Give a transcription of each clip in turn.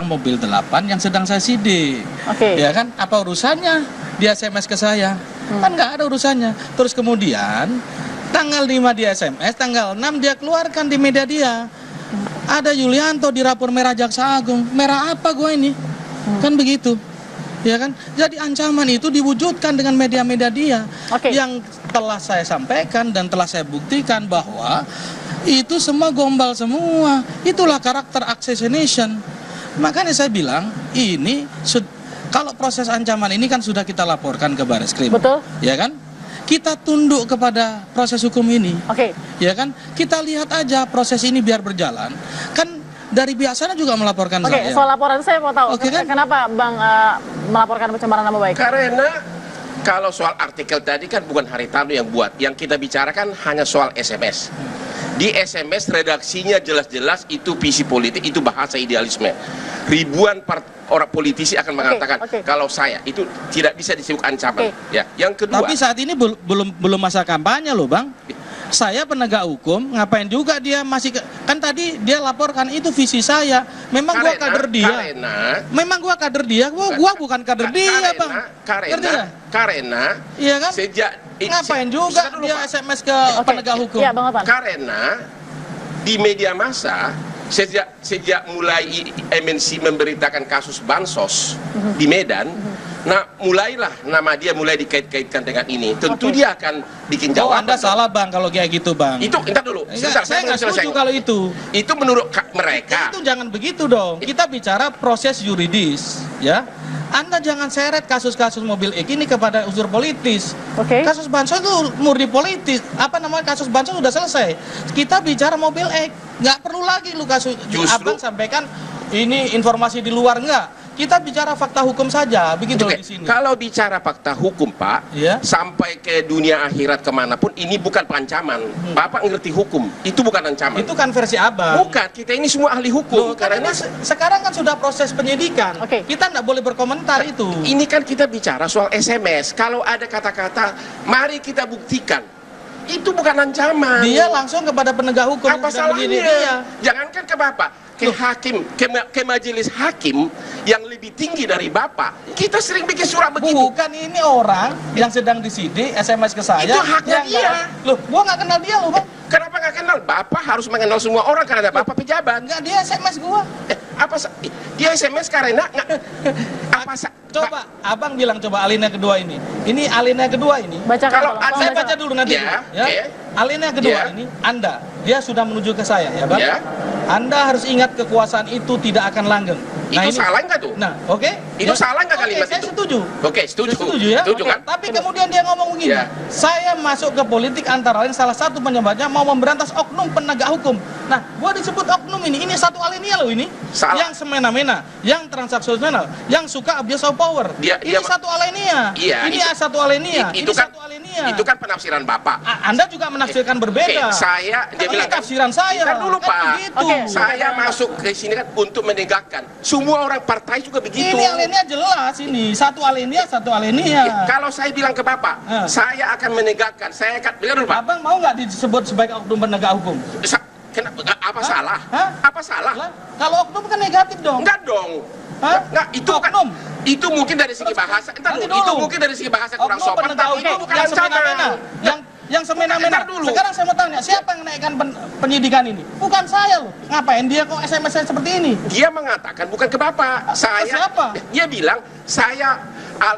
mobil 8 yang sedang saya sidik. Ya kan, apa urusannya dia SMS ke saya? Kan nggak ada urusannya. Terus kemudian tanggal 5 dia SMS, tanggal 6 dia keluarkan di media dia. Ada Yulianto di rapor merah Jaksa Agung. Merah apa gua ini? Kan begitu. Ya kan? Jadi ancaman itu diwujudkan dengan media-media dia. Yang telah saya sampaikan dan telah saya buktikan bahwa itu semua gombal semua. Itulah karakter assassination. Makanya saya bilang, ini kalau proses ancaman ini kan sudah kita laporkan ke Bareskrim. Betul. Ya kan? Kita tunduk kepada proses hukum ini. Ya kan? Kita lihat aja proses ini biar berjalan. Kan dari biasanya juga melaporkan saya. Soal laporan saya mau tahu, kan? kenapa Bang melaporkan pencemaran nama baik? Karena kalau soal artikel tadi kan bukan Haritanu yang buat. Yang kita bicarakan hanya soal SMS. Di SMS redaksinya jelas-jelas itu visi politik, itu bahasa idealisme. Ribuan orang politisi akan mengatakan kalau saya itu tidak bisa disebut ancaman. Ya, yang kedua. Tapi saat ini belum masa kampanye loh, Bang. Saya penegak hukum, ngapain juga dia masih kan tadi dia laporkan itu visi saya. Memang gua kader dia. Memang gua kader dia. Gua bukan kader dia, Bang. Karena iya kan? Sejak ngapain juga dia SMS ke penegak hukum? Ya, Bang Otan. Karena di media massa sejak mulai MNC memberitakan kasus bansos di Medan, nah mulailah nama dia mulai dikait-kaitkan dengan ini. Tentu dia akan bikin jawaban. Anda salah, Bang, kalau kayak gitu, Bang. Itu entar dulu. Sebentar, saya nggak setuju kalau itu. Itu menurut mereka. Itu jangan begitu dong. Kita bicara proses yuridis, ya. Anda jangan seret kasus-kasus mobil X ini kepada unsur politis. Kasus bansos itu murni politis. Apa namanya, kasus bansos sudah selesai. Kita bicara mobil X, nggak perlu lagi lu kasus. Abang sampaikan ini informasi di luar, nggak. Kita bicara fakta hukum saja, begitu di sini. Kalau bicara fakta hukum, Pak, sampai ke dunia akhirat kemanapun, ini bukan pengancaman. Bapak ngerti hukum, itu bukan ancaman. Itu kan versi Abang. Bukan, kita ini semua ahli hukum. Karena sekarang kan sudah proses penyidikan. Kita nggak boleh berkomentar itu. Ini kan kita bicara soal SMS. Kalau ada kata-kata, mari kita buktikan. Itu bukan ancaman. Dia langsung kepada penegak hukum. Apa salahnya? Jangankan ke Bapak, ke hakim, ke majelis hakim yang lebih tinggi dari Bapak. Kita sering bikin surat begitu. Bukan, ini orang yang sedang disidik SMS ke saya. Itu haknya dia. Loh, gua nggak kenal dia loh, Bang. Kenapa nggak kenal? Bapak harus mengenal semua orang karena Bapak pejabat. Nggak, dia SMS gua. Dia SMS karena Coba Abang bilang, coba alinea kedua ini. Ini alinea kedua ini. Kalau saya baca dulu nanti. Alinea kedua ini, dia sudah menuju ke saya, ya Bang. Anda harus ingat kekuasaan itu tidak akan langgeng. Itu salah nggak tuh? Itu salah nggak kalimat saya itu? setuju. Setuju ya. Setuju kan? Tapi kemudian dia ngomong begini, saya masuk ke politik antara lain salah satu penyebabnya mau memberantas oknum penegak hukum. Nah, gua disebut oknum ini satu alinea loh ini. Salah. Yang semena-mena, yang transaksional, yang suka abuse of power. Ini satu alinea. Ini satu alinea. Ini satu alinea. Itu kan penafsiran Bapak. Anda juga menafsirkan berbeda. Dia bilang tafsiran saya. Kan dulu, Pak. Saya Oke. masuk ke sini kan untuk menegakkan. Semua orang partai juga begitu. Ini alinea jelas ini. Satu alinea, satu alinea. Kalau saya bilang ke Bapak, saya akan menegakkan. Saya akan bilang dulu, Pak. Abang mau nggak disebut sebagai oknum penegak hukum? Apa salah? Apa salah? Kalau oknum kan negatif dong. Enggak dong. Enggak, itu oknum. Itu mungkin dari segi bahasa. Itu mungkin dari segi bahasa kurang sopan, tapi itu bukan ancaman. Yang semena-mena. Sekarang saya mau tanya, siapa yang menaikkan penyidikan ini? Bukan saya loh. Ngapain dia kok SMS saya seperti ini? Dia mengatakan bukan ke Bapak. Siapa? Dia bilang saya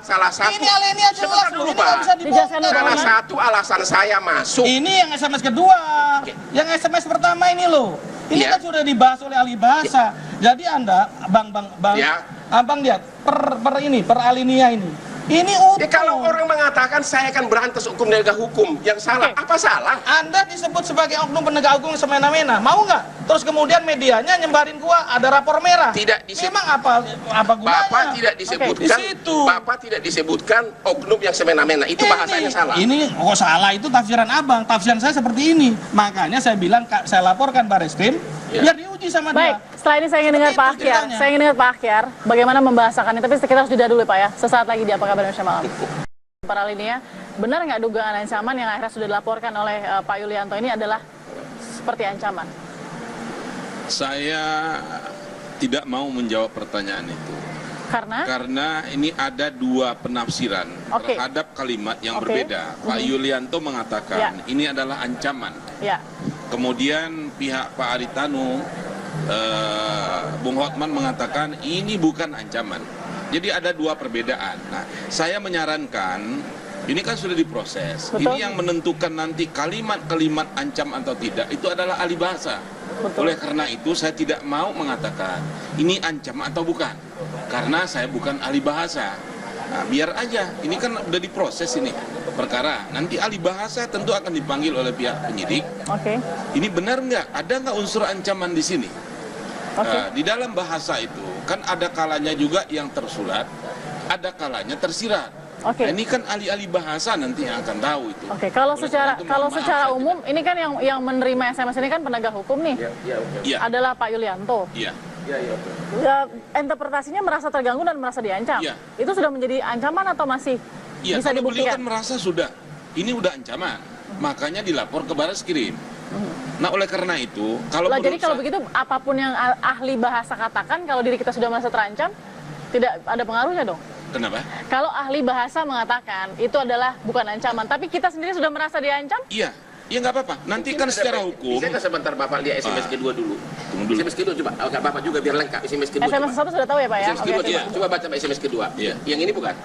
salah satu. Ini alinea jelas dulu, ini Pak. nggak bisa dibongkar. Salah satu alasan saya masuk. Ini yang SMS kedua. Yang SMS pertama ini loh. Ini kan sudah dibahas oleh ahli bahasa. Jadi Anda, Abang lihat per alinea ini. Ini utuh. Kalau orang mengatakan saya akan berantas hukum penegak hukum, yang salah, apa salah? Anda disebut sebagai oknum penegak hukum semena-mena, mau nggak? Terus kemudian medianya nyembarin gua ada rapor merah. Tidak disebut. Memang apa gunanya? Bapak tidak disebutkan. Bapak tidak disebutkan oknum yang semena-mena. Itu bahasanya salah. Ini salah, itu tafsiran Abang. Tafsiran saya seperti ini. Makanya saya bilang saya laporkan Bareskrim biar diuji sama dia. Baik, setelah ini saya ingin dengar Pak Akyar. Saya ingin dengar Pak Akyar bagaimana membahasakannya. Tapi kita harus jeda dulu ya Pak ya. Sesaat lagi di Apa Kabar Indonesia Malam. Para alinea, benar nggak dugaan ancaman yang akhirnya sudah dilaporkan oleh Pak Yulianto ini adalah seperti ancaman? Saya tidak mau menjawab pertanyaan itu. Karena ini ada dua penafsiran terhadap kalimat yang berbeda. Pak Yulianto mengatakan ini adalah ancaman. Kemudian pihak Pak Aritano, Bung Hotman mengatakan ini bukan ancaman. Jadi ada dua perbedaan. Nah, saya menyarankan ini kan sudah diproses. Ini yang menentukan nanti kalimat-kalimat ancam atau tidak itu adalah ahli bahasa. Oleh karena itu saya tidak mau mengatakan ini ancam atau bukan, karena saya bukan ahli bahasa. Nah, biar aja, ini kan udah diproses ini perkara. Nanti ahli bahasa tentu akan dipanggil oleh pihak penyidik. Ini benar nggak? Ada nggak unsur ancaman di sini? Di dalam bahasa itu kan ada kalanya juga yang tersurat, ada kalanya tersirat. Nah, ini kan ahli-ahli bahasa nanti yang akan tahu itu. Kalau secara umum ini kan yang menerima SMS ini kan penegak hukum nih. Adalah Pak Yulianto. Interpretasinya merasa terganggu dan merasa diancam. Itu sudah menjadi ancaman atau masih bisa dibuktikan? Beliau kan merasa sudah, ini udah ancaman. Makanya dilapor ke Barreskrim. Nah, oleh karena itu, jadi kalau begitu apapun yang ahli bahasa katakan, kalau diri kita sudah merasa terancam, tidak ada pengaruhnya dong? Kenapa? Kalau ahli bahasa mengatakan itu adalah bukan ancaman, tapi kita sendiri sudah merasa diancam? Iya, nggak apa-apa. Nanti kan secara hukum. Bisa sebentar Bapak lihat SMS kedua dulu. Tunggu dulu. SMS kedua coba. Bapak juga biar lengkap SMS kedua. SMS satu sudah tahu ya Pak ya? SMS kedua coba baca SMS kedua. Yang ini bukan?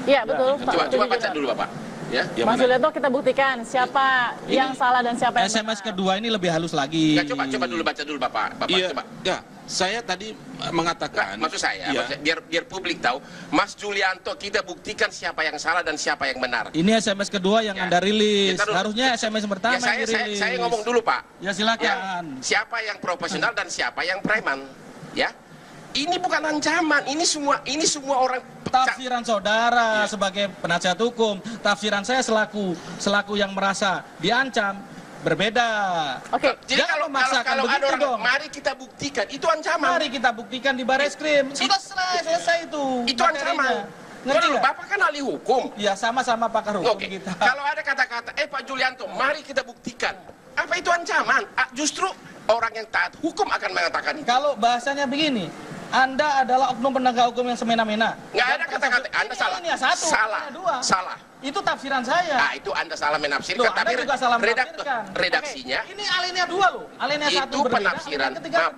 Iya betul. Coba baca dulu Bapak. Ya. Mas Yulianto, kita buktikan siapa yang salah dan siapa yang SMS kedua ini lebih halus lagi. Coba dulu baca dulu Bapak. Coba. Ya, saya tadi mengatakan. Maksud saya, biar publik tahu, Mas Yulianto kita buktikan siapa yang salah dan siapa yang benar. Ini SMS kedua yang Anda rilis. Harusnya SMS pertama yang dirilis. Saya ngomong dulu Pak. Ya silakan. Siapa yang profesional dan siapa yang preman, ya? Ini bukan ancaman, ini semua orang. Tafsiran saudara sebagai penasihat hukum, tafsiran saya selaku yang merasa diancam berbeda. Jadi kalau ada orang, mari kita buktikan itu ancaman. Mari kita buktikan di Barreskrim. Sudah selesai itu. Itu ancaman. Ngerti nggak? Bapak kan ahli hukum. Ya sama-sama pakar hukum kita. Kalau ada kata-kata, Pak Yulianto, mari kita buktikan. Apa itu ancaman? Justru orang yang taat hukum akan mengatakan itu. Kalau bahasanya begini, Anda adalah oknum penegak hukum yang semena-mena. Nggak ada kata-kata, Anda salah. Ini satu, salah. Itu tafsiran saya. Nah, itu Anda salah menafsirkan. Anda juga salah menafsirkan. Redaksinya. Ini alinea 2 loh. Alinea 1 itu penafsiran.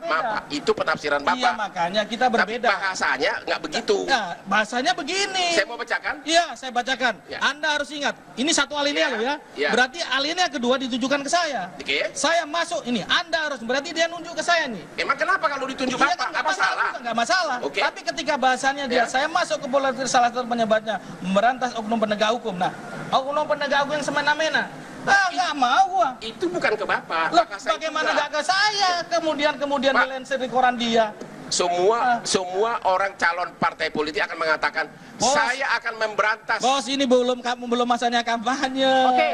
Maaf, itu penafsiran Bapak. Iya, makanya kita berbeda. Tapi bahasanya nggak begitu. Nah, bahasanya begini. Saya mau bacakan? Iya, saya bacakan. Anda harus ingat, ini satu alinea loh ya. Berarti alinea kedua ditujukan ke saya. Saya masuk ini, Anda harus, berarti dia nunjuk ke saya nih. Emang kenapa kalau ditunjuk Bapak? Apa salah? Nggak masalah. Tapi ketika bahasanya dia, saya masuk ke politik salah satu penyebabnya memberantas oknum penegak hukum. Nah, oknum penegak hukum yang semena-mena. Nggak mau gua. Itu bukan ke Bapak. Loh, bagaimana nggak ke saya? Kemudian dilenser di koran dia. Semua orang calon partai politik akan mengatakan, saya akan memberantas. Bos, ini belum masanya kampanye.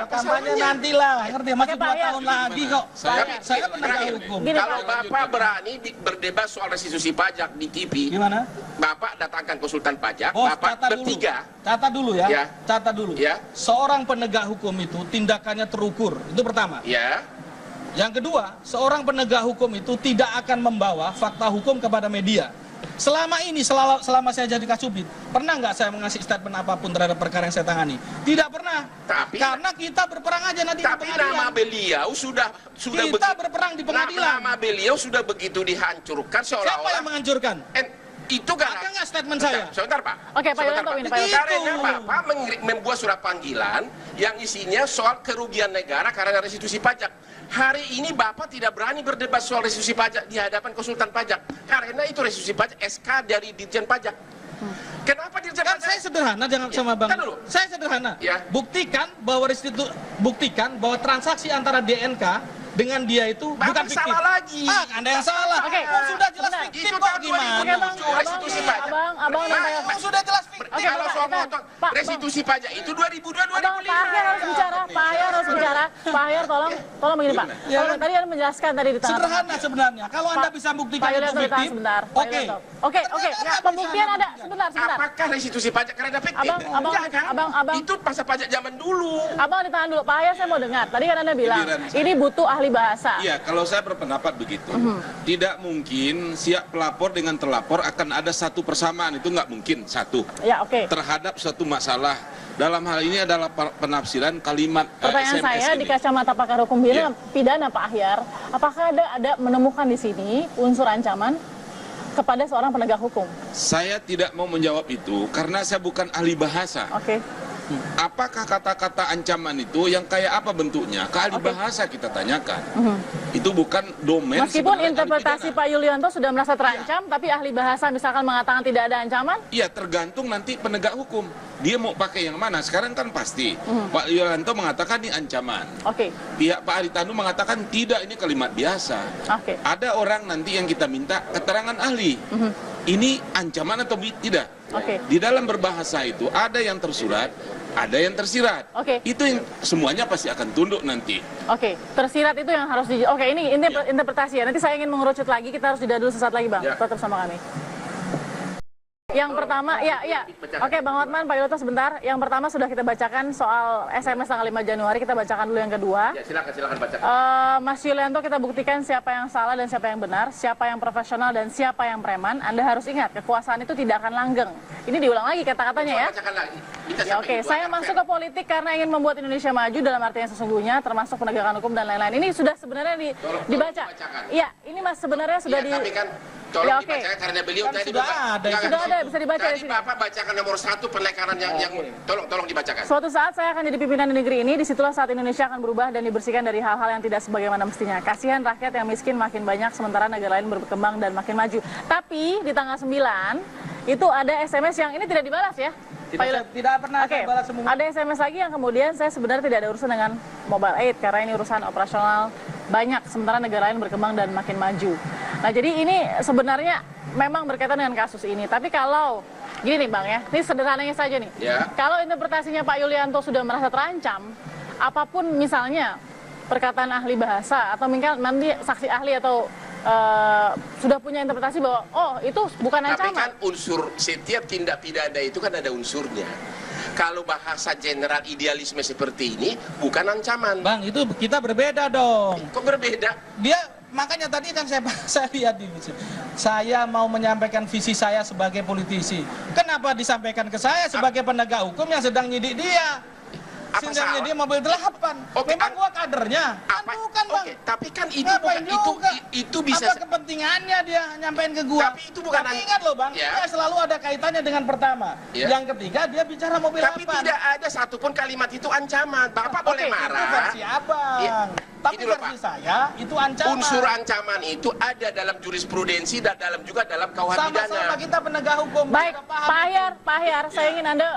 Kampanye nantilah, ngerti? Masih 2 tahun lagi kok. Saya penegak hukum. Kalau Bapak berani berdebat soal restitusi pajak di TV, gimana? Bapak datangkan konsultan pajak, Bos, Bapak bertiga. Catat dulu ya. Catat dulu. Seorang penegak hukum itu tindakannya terukur. Itu pertama. Yang kedua, seorang penegak hukum itu tidak akan membawa fakta hukum kepada media. Selama ini, selama saya jadi Kasubdit, pernah nggak saya mengasih statement apapun terhadap perkara yang saya tangani? Tidak pernah. Karena kita berperang aja nanti di pengadilan. Tapi nama beliau sudah kita berperang di pengadilan. Nama beliau sudah begitu dihancurkan seolah-olah. Siapa yang menghancurkan? Itu kan ada nggak statement saya? Sebentar Pak. Oke, Pak Yulianto ini Pak. Karena Bapak membuat surat panggilan yang isinya soal kerugian negara karena restitusi pajak. Hari ini Bapak tidak berani berdebat soal restitusi pajak di hadapan konsultan pajak karena itu restitusi pajak SK dari Ditjen Pajak. Kenapa Ditjen Pajak? Saya sederhana jangan sama Bang. Saya sederhana. Buktikan bahwa transaksi antara DNK dengan dia itu bukan fiktif. Salah lagi. Anda yang salah. Sudah jelas fiktif kok gimana? Restitusi pajak. Abang sudah jelas fiktif. Kalau soal potong restitusi pajak itu 2002 2005. Pak Ahyar harus bicara. Pak Ahyar tolong begini Pak. Tadi Anda menjelaskan tadi di tengah. Sederhana sebenarnya. Kalau Anda bisa buktikan itu fiktif. Oke. Pembuktian ada sebentar. Apakah restitusi pajak karena fiktif? Abang. Itu masa pajak zaman dulu. Abang ditahan dulu. Pak Ahyar saya mau dengar. Tadi kan Anda bilang ini butuh ahli ahli bahasa. Iya, kalau saya berpendapat begitu. Tidak mungkin siap pelapor dengan terlapor akan ada satu persamaan, itu nggak mungkin satu. Ya, oke. Terhadap suatu masalah. Dalam hal ini adalah penafsiran kalimat Pertanyaan SMS saya ini. di kacamata pakar hukum pidana Pak Ahyar, apakah ada menemukan di sini unsur ancaman kepada seorang penegak hukum? Saya tidak mau menjawab itu karena saya bukan ahli bahasa. Oke. Apakah kata-kata ancaman itu yang kayak apa bentuknya? Ke ahli bahasa kita tanyakan. Itu bukan domain. Meskipun interpretasi Pak Yulianto sudah merasa terancam, tapi ahli bahasa misalkan mengatakan tidak ada ancaman? Iya, tergantung nanti penegak hukum. Dia mau pakai yang mana? Sekarang kan pasti. Pak Yulianto mengatakan ini ancaman. Oke. Pihak Pak Haritanu mengatakan tidak, ini kalimat biasa. Oke. Ada orang nanti yang kita minta keterangan ahli. Ini ancaman atau tidak? Oke. Di dalam berbahasa itu ada yang tersurat, ada yang tersirat. Oke. Itu yang semuanya pasti akan tunduk nanti. Oke, tersirat itu yang harus Oke, ini interpretasi ya. Nanti saya ingin mengerucut lagi, kita harus jeda dulu sesaat lagi, Bang. Tetap sama kami. Yang pertama, Oke, Bang Hotman, Pak Yulianto sebentar. Yang pertama sudah kita bacakan soal SMS tanggal 5 Januari, kita bacakan dulu yang kedua. Ya, silakan bacakan. Mas Yulianto, kita buktikan siapa yang salah dan siapa yang benar, siapa yang profesional dan siapa yang preman. Anda harus ingat, kekuasaan itu tidak akan langgeng. Ini diulang lagi kata-katanya ya. Bacakan lagi. Oke, saya masuk ke politik karena ingin membuat Indonesia maju dalam arti yang sesungguhnya, termasuk penegakan hukum dan lain-lain. Ini sudah sebenarnya dibaca. Iya, ini Mas sebenarnya sudah Tapi kan tolong dibacakan karena beliau tadi sudah ada, bisa dibaca di sini. Bapak bacakan nomor 1 penekanan yang tolong dibacakan. Suatu saat saya akan jadi pimpinan di negeri ini, disitulah saat Indonesia akan berubah dan dibersihkan dari hal-hal yang tidak sebagaimana mestinya. Kasihan rakyat yang miskin makin banyak, sementara negara lain berkembang dan makin maju. Tapi di tanggal 9 itu ada SMS yang ini tidak dibalas ya. Tidak pernah saya balas semua. Ada SMS lagi yang kemudian saya sebenarnya tidak ada urusan dengan Mobile Aid karena ini urusan operasional banyak, sementara negara lain berkembang dan makin maju. Nah, jadi ini sebenarnya memang berkaitan dengan kasus ini. Tapi kalau gini nih Bang ya, ini sederhananya saja nih. Ya. Kalau interpretasinya Pak Yulianto sudah merasa terancam, apapun misalnya perkataan ahli bahasa atau mungkin nanti saksi ahli atau sudah punya interpretasi bahwa itu bukan ancaman. Tapi kan unsur setiap tindak pidana itu kan ada unsurnya. Kalau bahasa general idealisme seperti ini bukan ancaman. Bang, itu kita berbeda dong. Kok berbeda? Dia makanya tadi kan saya lihat di sini. Saya mau menyampaikan visi saya sebagai politisi. Kenapa disampaikan ke saya sebagai penegak hukum yang sedang nyidik dia? Sindangnya dia mobil 8. Memang gua kadernya. Bukan Bang. Tapi kan itu bisa. Apa kepentingannya dia nyampein ke gua? Tapi itu bukan. Tapi ingat loh Bang, dia selalu ada kaitannya dengan pertama. Yang ketiga dia bicara mobil 8. Tapi tidak ada satupun kalimat itu ancaman. Bapak boleh marah. Itu versi Abang. Tapi versi saya itu ancaman. Unsur ancaman itu ada dalam jurisprudensi dan juga dalam KUH pidana. Sama-sama kita penegak hukum. Baik, Pak Ahyar, saya ingin Anda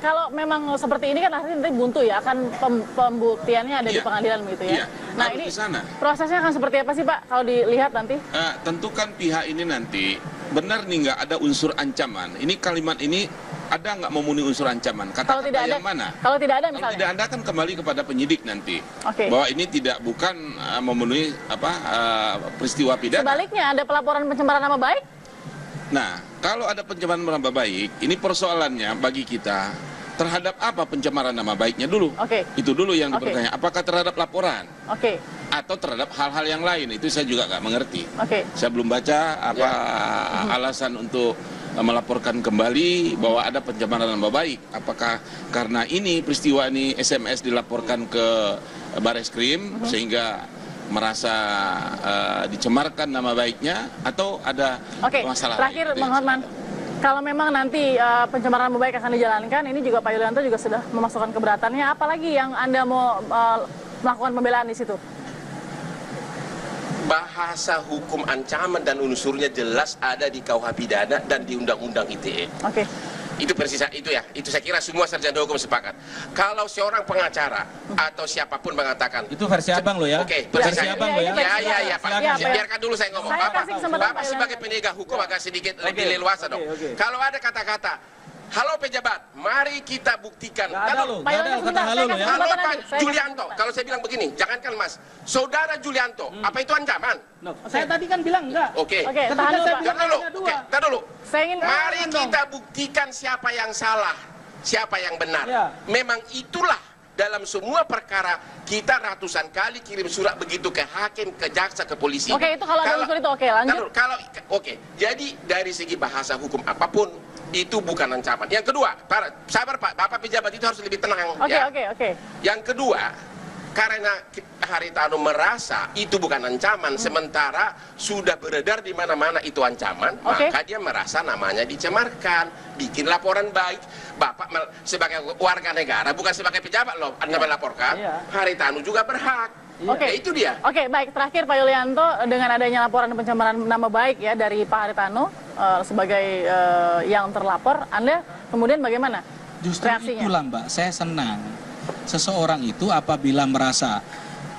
kalau memang seperti ini kan nanti buntu ya, akan pembuktiannya ada di pengadilan begitu ya. Nah, ini prosesnya akan seperti apa sih Pak kalau dilihat nanti? Tentukan pihak ini nanti benar nih nggak ada unsur ancaman. Ini kalimat ini ada nggak memenuhi unsur ancaman? Kalau tidak ada, yang mana? Kalau tidak ada misalnya? Kalau tidak ada kan kembali kepada penyidik nanti. Bahwa ini bukan memenuhi peristiwa pidana. Sebaliknya ada pelaporan pencemaran nama baik? Nah, kalau ada pencemaran nama baik, ini persoalannya bagi kita terhadap apa pencemaran nama baiknya dulu. Itu dulu yang dipertanya. Apakah terhadap laporan? Atau terhadap hal-hal yang lain? Itu saya juga nggak mengerti. Saya belum baca alasan untuk melaporkan kembali bahwa ada pencemaran nama baik. Apakah karena ini peristiwa ini SMS dilaporkan ke Bareskrim sehingga merasa dicemarkan nama baiknya, atau ada masalah terakhir lain? Bang Hotman, kalau memang nanti pencemaran nama baik akan dijalankan, ini juga Pak Yulianto juga sudah memasukkan keberatannya, apalagi yang Anda mau melakukan pembelaan di situ? Bahasa hukum ancaman dan unsurnya jelas ada di KUH pidana dan di Undang-Undang ITE. Itu persis itu ya. Itu saya kira semua sarjana hukum sepakat. Kalau seorang pengacara atau siapapun mengatakan itu versi Abang lo ya. Versi Abang lo ya. Ya Pak. Biarkan dulu saya ngomong. Bapak sebagai penegak hukum agak sedikit lebih leluasa dong. Kalau ada kata-kata halo pejabat, mari kita buktikan. Halo Pak Julianto, kalau saya bilang begini, jangankan Mas, Saudara Julianto, apa itu ancaman? Saya tadi kan bilang enggak. Tahan dulu. Mari kita buktikan siapa yang salah, siapa yang benar. Memang itulah dalam semua perkara kita ratusan kali kirim surat begitu ke hakim, ke jaksa, ke polisi. Oke, itu kalau ada unsur itu oke, lanjut. Jadi dari segi bahasa hukum apapun itu bukan ancaman. Yang kedua, sabar Pak, Bapak pejabat itu harus lebih tenang. Oke. Yang kedua, karena Haritanu merasa itu bukan ancaman, sementara sudah beredar di mana-mana itu ancaman, maka dia merasa namanya dicemarkan, bikin laporan baik. Bapak sebagai warga negara, bukan sebagai pejabat loh, Anda melaporkan, Haritanu juga berhak. Ya, itu dia. Oke, baik. Terakhir Pak Yulianto, dengan adanya laporan pencemaran nama baik ya dari Pak Haritanu sebagai yang terlapor, Anda kemudian bagaimana? Justru reaksinya? Itulah Mbak, saya senang. Seseorang itu apabila merasa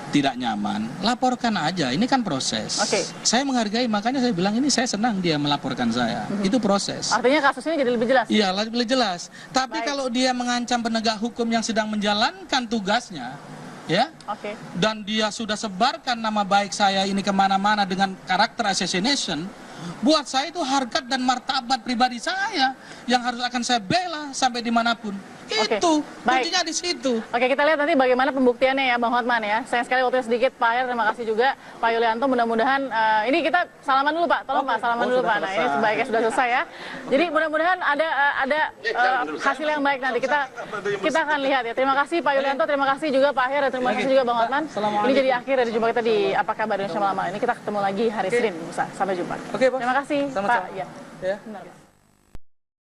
tidak nyaman, laporkan aja. Ini kan proses. Saya menghargai, makanya saya bilang ini saya senang dia melaporkan saya. Itu proses. Artinya kasus ini jadi lebih jelas? Iya, lebih jelas. Tapi kalau dia mengancam penegak hukum yang sedang menjalankan tugasnya, ya, dan dia sudah sebarkan nama baik saya ini kemana-mana dengan karakter assassination, buat saya itu harkat dan martabat pribadi saya yang harus akan saya bela sampai dimanapun. Itu kuncinya di situ. Oke, kita lihat nanti bagaimana pembuktiannya ya Bang Hotman ya. Sayang sekali waktunya sedikit, Pak Her, terima kasih juga Pak Yulianto. Mudah-mudahan ini kita salaman dulu Pak, tolong Pak, salaman dulu Pak. Nah, ini sebaiknya sudah selesai ya. Jadi mudah-mudahan ada hasil yang baik nanti. Kita akan lihat ya. Terima kasih Pak Yulianto, terima kasih juga Pak Her, dan terima kasih juga Bang Hotman. Ini jadi akhir dari jumpa kita di Apa Kabar Indonesia Malam ini. Kita ketemu lagi hari Senin, sampai jumpa. Oke, Pak. Terima kasih Pak. Ya. Benar.